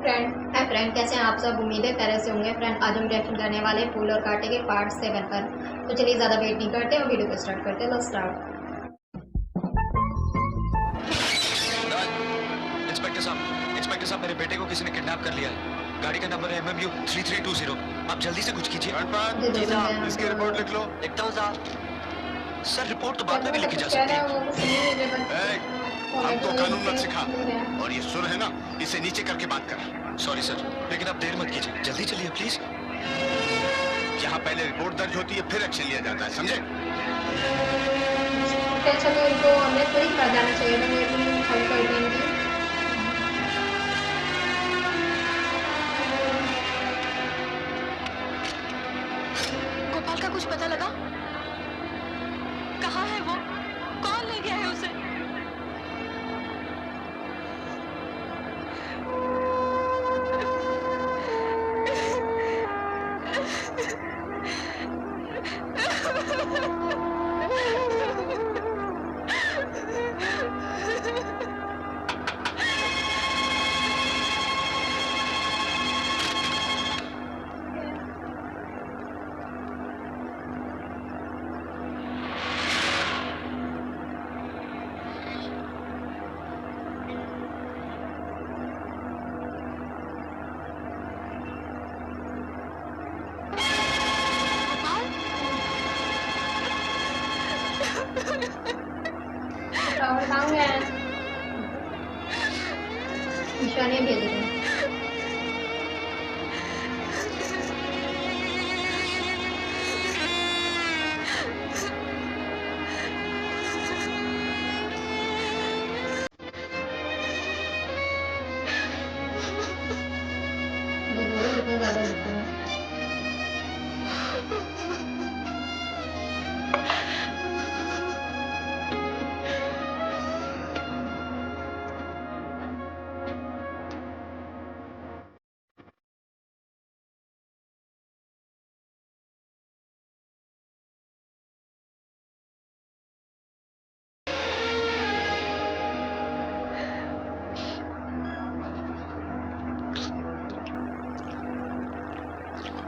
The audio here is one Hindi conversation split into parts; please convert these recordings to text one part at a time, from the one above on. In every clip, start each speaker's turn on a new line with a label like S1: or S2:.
S1: फ्रेंड कैसे हैं आप सब। उम्मीद है तरह से होंगे। फ्रेंड आज हम रिएक्शन करने वाले हैं फूल और कांटे के पार्ट 7 पर। तो चलिए ज़्यादा वेट नहीं करते और वीडियो को स्टार्ट करते हैं। Let's start.
S2: इंस्पेक्टर साहब मेरे बेटे को किसी ने किडनैप कर लिया है। गाड़ी का नंबर है MMU 3320। आप जल्दी से कुछ कीजिए।
S3: जी साहब, इसकी रिपोर्ट लिख लो।
S2: लिखता हूँ साहब। सर रिपोर्ट तो बाद में भी लिखी जा सकती है।
S3: हमको कानून मत सिखा, और ये सुर है ना, इसे नीचे करके बात कर।
S2: सॉरी सर, लेकिन आप देर मत कीजिए, जल्दी चलिए प्लीज।
S3: यहाँ पहले रिपोर्ट दर्ज होती है, फिर एक्शन लिया जाता है, समझे?
S1: अच्छा तो इनको हमने थोड़ी कर जाना चाहिए था, मेरे हल कर देंगे।
S4: गोपाल का कुछ पता लगा? कहाँ है वो? कौन ले गया है उसे?
S1: निशाने भेज रहे हैं।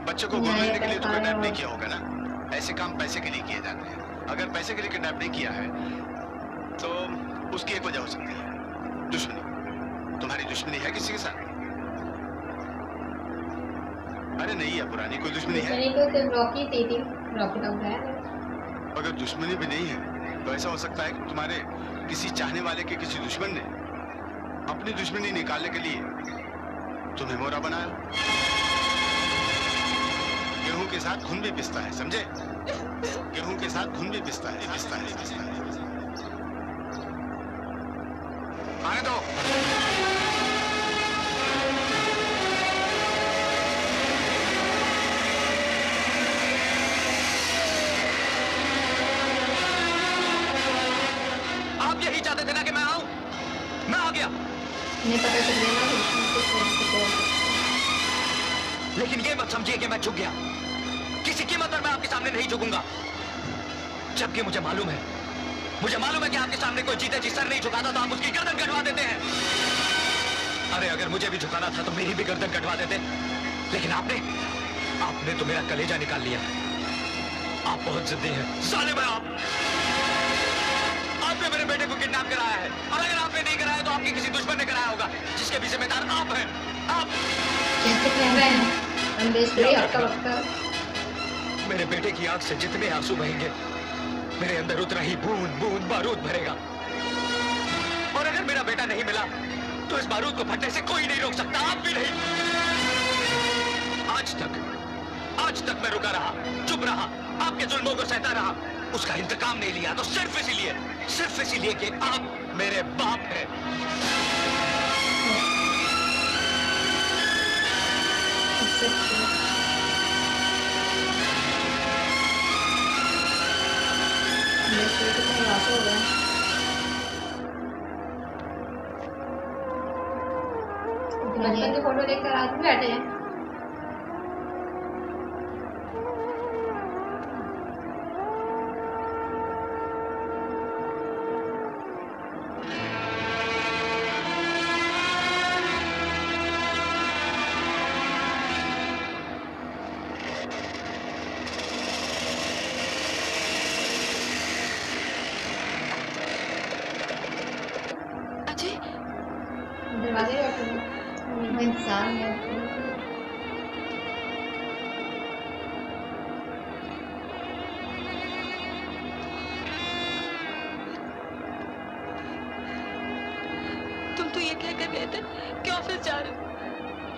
S3: बच्चों को गोद लेने के लिए तो किडनैप नहीं किया होगा ना? ऐसे काम पैसे के लिए किए जाते हैं। अगर पैसे के लिए किडनैप नहीं किया है तो उसकी एक वजह हो सकती है, दुश्मनी। तुम्हारी दुश्मनी है किसी के साथ? अरे नहीं है, पुरानी कोई दुश्मनी है?
S1: रॉकी तो है।
S3: अगर दुश्मनी भी नहीं है तो ऐसा हो सकता है कि तुम्हारे किसी चाहने वाले के किसी दुश्मन ने अपनी दुश्मनी निकालने के लिए तुम्हें मोरा बनाया। गेहूं के साथ खून भी पिसता है, समझे? गेहूं के साथ खून भी पिसता है। आने दो।
S2: आप यही चाहते थे ना कि मैं आऊं? मैं आ गया।
S1: नहीं पता चल गया ना,
S2: लेकिन ये मत समझिए कि मैं झुक गया। किसी कीमत पर मैं आपके सामने नहीं झुकूंगा। जबकि मुझे मालूम है कि आपके सामने कोई जीते जी सर नहीं झुकाता तो आप उसकी गर्दन कटवा देते हैं। अरे अगर मुझे भी झुकाना था तो मेरी भी गर्दन कटवा देते। लेकिन आपने तो मेरा कलेजा निकाल लिया। आप बहुत जिद्दी हैं। जालिम है आप। आपने मेरे बेटे को किडनैप कराया है, और अगर आपने नहीं कराया तो आपके किसी दुश्मन ने कराया होगा, जिसके भी जिम्मेदार आप हैं। आप
S1: कैसे कह रहे हैं?
S2: मेरे बेटे की आंख से जितने आंसू बहेंगे, मेरे अंदर उतना ही बूंद बूंद बारूद भरेगा। और अगर मेरा बेटा नहीं मिला तो इस बारूद को फटने से कोई नहीं रोक सकता, आप भी नहीं। आज तक मैं रुका रहा, चुप रहा, आपके जुल्मों को सहता रहा, उसका इंतकाम नहीं लिया तो सिर्फ इसीलिए कि आप मेरे बाप हैं।
S1: बचपन की फोटो देखकर आज भी बैठे हैं। वो इंतजार में है।
S4: तुम तो ये कह कर गए थे कि ऑफिस जा रहे हो,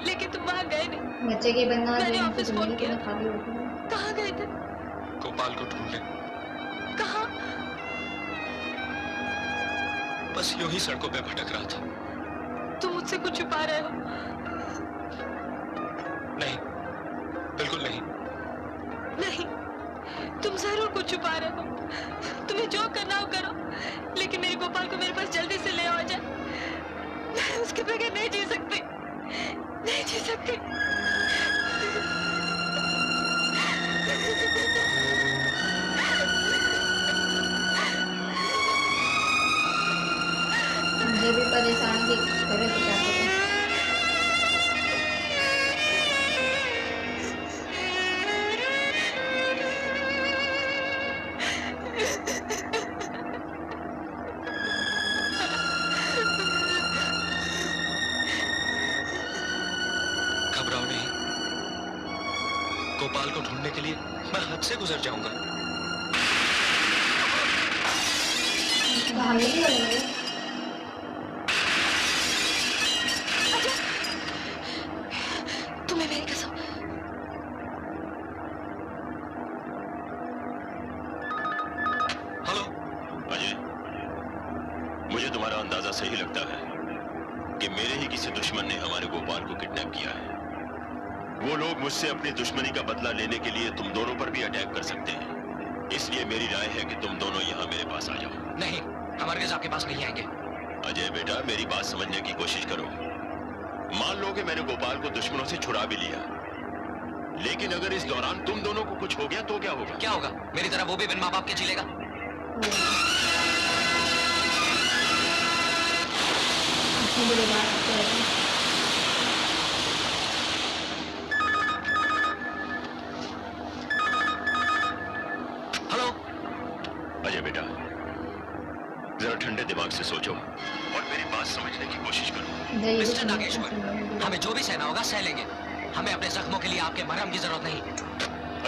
S4: लेकिन तुम वहां गए नहीं।
S1: बच्चे के बनना
S4: मैंने
S1: जो
S4: ऑफिस
S1: उनकी
S4: फोन
S1: जिंदगी
S4: किया।
S1: में खाली होती है।
S4: कहाँ गए थे?
S2: गोपाल को ढूंढने।
S4: कहाँ?
S2: बस यूं ही सड़कों पे भटक रहा था।
S4: तुम मुझसे कुछ छुपा रहे हो?
S2: नहीं, बिल्कुल नहीं।
S4: नहीं, तुम जरूर कुछ छुपा रहे हो। तुम्हें जो करना हो करो, लेकिन मेरे गोपाल को मेरे पास जल्दी से ले आ जाए। मैं उसके बगैर नहीं जी सकती, नहीं जी सकती।
S1: मुझे भी परेशान की करे तो क्या करें।
S2: घबराओ नहीं, गोपाल को ढूंढने के लिए मैं हद से गुजर जाऊंगा।
S1: तो हमें भी लगेगा।
S4: तुम्हें मेरी कसम।
S2: हेलो
S3: अजय, मुझे तुम्हारा अंदाजा सही लगता है कि मेरे ही किसी दुश्मन ने हमारे गोपाल को किडनैप किया है। वो लोग मुझसे अपनी दुश्मनी का बदला लेने के लिए तुम दोनों पर भी अटैक कर सकते हैं। इसलिए मेरी राय है कि तुम दोनों यहाँ मेरे पास आ जाओ।
S2: नहीं, हम अर्गिज़ आपके पास नहीं आएंगे।
S3: अजय बेटा, मेरी बात समझने की कोशिश करो। मान लो कि मैंने गोपाल को दुश्मनों से छुड़ा भी लिया, लेकिन अगर इस दौरान तुम दोनों को कुछ हो गया तो क्या होगा?
S2: क्या होगा? मेरी तरह वो भी बिन माँ बाप के जी लेगा।
S1: इतनी बड़ी बात तो है।
S2: हेलो
S3: अजय बेटा, जरा ठंडे दिमाग से सोचो और मेरी बात समझने की कोशिश करो।
S1: इधर ये भी
S2: मिस्टर
S1: सुनने
S2: नागेश्वर,
S1: को सुनने को
S2: हमें जो भी सहना होगा सह लेंगे। हमें अपने जख्मों के लिए आपके मरहम की जरूरत नहीं।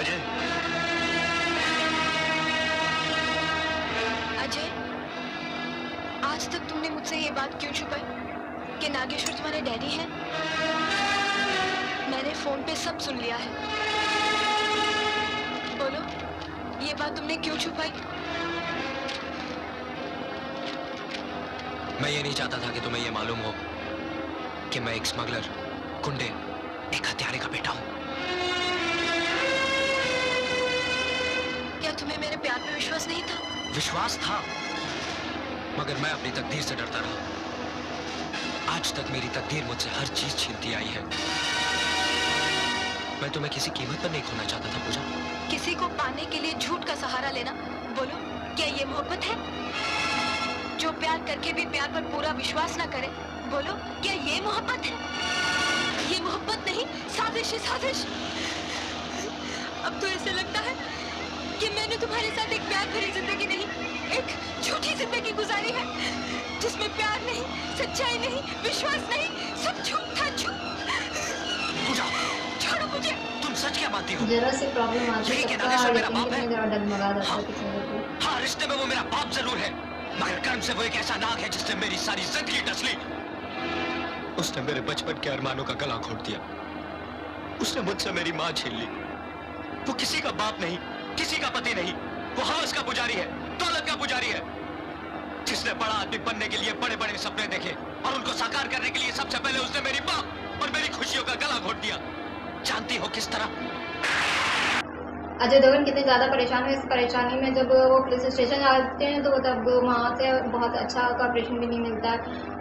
S3: अजय,
S4: अजय, आज तक तुमने मुझसे ये बात क्यों छुपाई कि नागेश्वर तुम्हारे डैडी हैं? मैंने फोन पे सब सुन लिया है। बोलो, ये बात तुमने क्यों छुपाई?
S2: मैं ये नहीं चाहता था कि तुम्हें ये मालूम हो कि मैं एक स्मगलर, गुंडे, एक हत्यारे का बेटा हूं।
S4: क्या तुम्हें मेरे प्यार पे विश्वास नहीं था?
S2: विश्वास था, मगर मैं अपनी तकदीर से डरता रहा। आज तक मेरी तकदीर मुझसे हर चीज छीनती आई है। मैं तुम्हें किसी कीमत पर नहीं खोना चाहता था पूजा।
S4: किसी को पाने के लिए झूठ का सहारा लेना, बोलो, क्या ये मोहब्बत है? जो प्यार करके भी प्यार पर पूरा विश्वास ना करे, बोलो, क्या ये मोहब्बत है? ये मोहब्बत नहीं, साजिश है, साजिश। अब तो ऐसे लगता है कि मैंने तुम्हारे साथ एक प्यार भरी जिंदगी नहीं, एक झूठी जिंदगी गुजारी है, जिसमें प्यार नहीं, सच्चाई नहीं, विश्वास नहीं, सब झूठ था, झूठ।
S2: पूजा,
S4: छोड़ो मुझे।
S2: तुम सच क्या मानती हो?
S1: जरा सी प्रॉब्लम आती
S2: यही
S1: है
S2: कि
S1: सबका,
S2: नागेश्वर मेरा
S1: लेकिन
S2: बाप है?
S1: कितने जरा डगमगा जाता है किसी को।
S2: हाँ, रिश्ते में वो मेरा बाप जरूर है, मगर कर्म से वो एक ऐसा नाग है जिसने मेरी सारी जिंदगी डस ली। उसने मेरे बचपन के अरमानों का गला घोट दिया। उसने मुझसे मेरी माँ छीन ली। वो किसी का बाप नहीं, किसी का पति नहीं, वो हवस का पुजारी है, दौलत का पुजारी है, जिसने बड़ा आदमी बनने के लिए बड़े बड़े सपने देखे और उनको साकार करने के लिए सबसे पहले उसने मेरी बाप और मेरी खुशियों का गला घोट दिया। जानती हो किस तरह?
S1: अजय देवगन कितने ज़्यादा परेशान है। इस परेशानी में जब वो पुलिस स्टेशन आते हैं तो तब वहाँ से बहुत अच्छा कॉपरेशन भी नहीं मिलता है,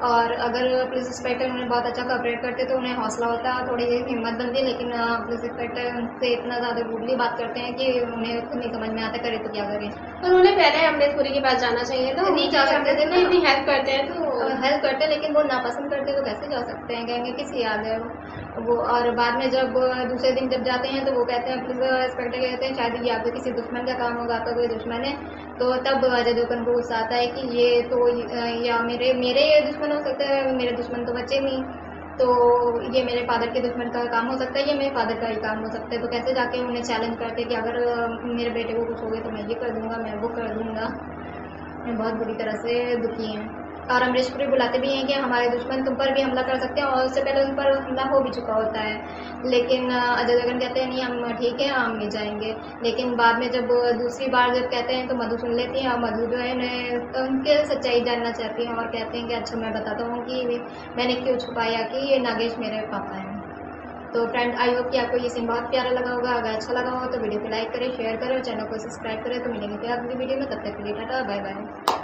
S1: और अगर पुलिस इंस्पेक्टर उन्हें बहुत अच्छा कॉपरेट करते तो उन्हें हौसला होता है, थोड़ी हिम्मत बनती है। लेकिन पुलिस इंस्पेक्टर उनसे इतना ज़्यादा रूडली बात करते हैं कि उन्हें खुद नहीं समझ में आता करे तो क्या करें।
S5: उन्होंने पहले अमरीशपुरी के पास जाना चाहिए था।
S1: नहीं जा सकते थे ना।
S5: इतनी हेल्प करते हैं तो
S1: हेल्प करते लेकिन वो नापसंद करते तो कैसे जा सकते हैं, कहेंगे किसी याद है वो। और बाद में जब दूसरे दिन जब जाते हैं तो वो कहते हैं, पुलिस इंस्पेक्टर कहते हैं शायद ये आपके किसी दुश्मन का काम होगा, आपका कोई दुश्मन है। तो तब अजय देवगन को गुस्सा आता है कि ये तो या मेरे ये दुश्मन हो सकते हैं, मेरे दुश्मन तो बच्चे नहीं। तो ये मेरे फादर के दुश्मन का काम हो सकता है, ये मेरे फादर का ही काम हो सकता है। तो कैसे जाके उन्हें चैलेंज करते कि अगर मेरे बेटे को कुछ हो गया तो मैं ये कर दूंगा, मैं वो कर दूंगा। मैं बहुत बुरी तरह से दुखी हैं। और अमरीश पुरी बुलाते भी हैं कि हमारे दुश्मन तुम पर भी हमला कर सकते हैं, और उससे पहले उन पर हमला हो भी चुका होता है। लेकिन अजय देवगन कहते हैं नहीं हम ठीक है, हम नहीं जाएंगे। लेकिन बाद में जब दूसरी बार जब कहते हैं तो मधु सुन लेती हैं, और मधु जो है उन्हें उनके सच्चाई जानना चाहती हैं और कहते हैं कि अच्छा मैं बताता हूँ कि मैंने क्यों छुपाया कि ये नागेश मेरे पापा हैं। तो फ्रेंड आई होप कि आपको ये सीन बहुत प्यारा लगा होगा। अगर अच्छा लगा हो तो वीडियो को लाइक करें, शेयर करें और चैनल को सब्सक्राइब करें। तो मिलेंगे फिर अगली वीडियो में, तब तक के लिए टाटा बाय बाय।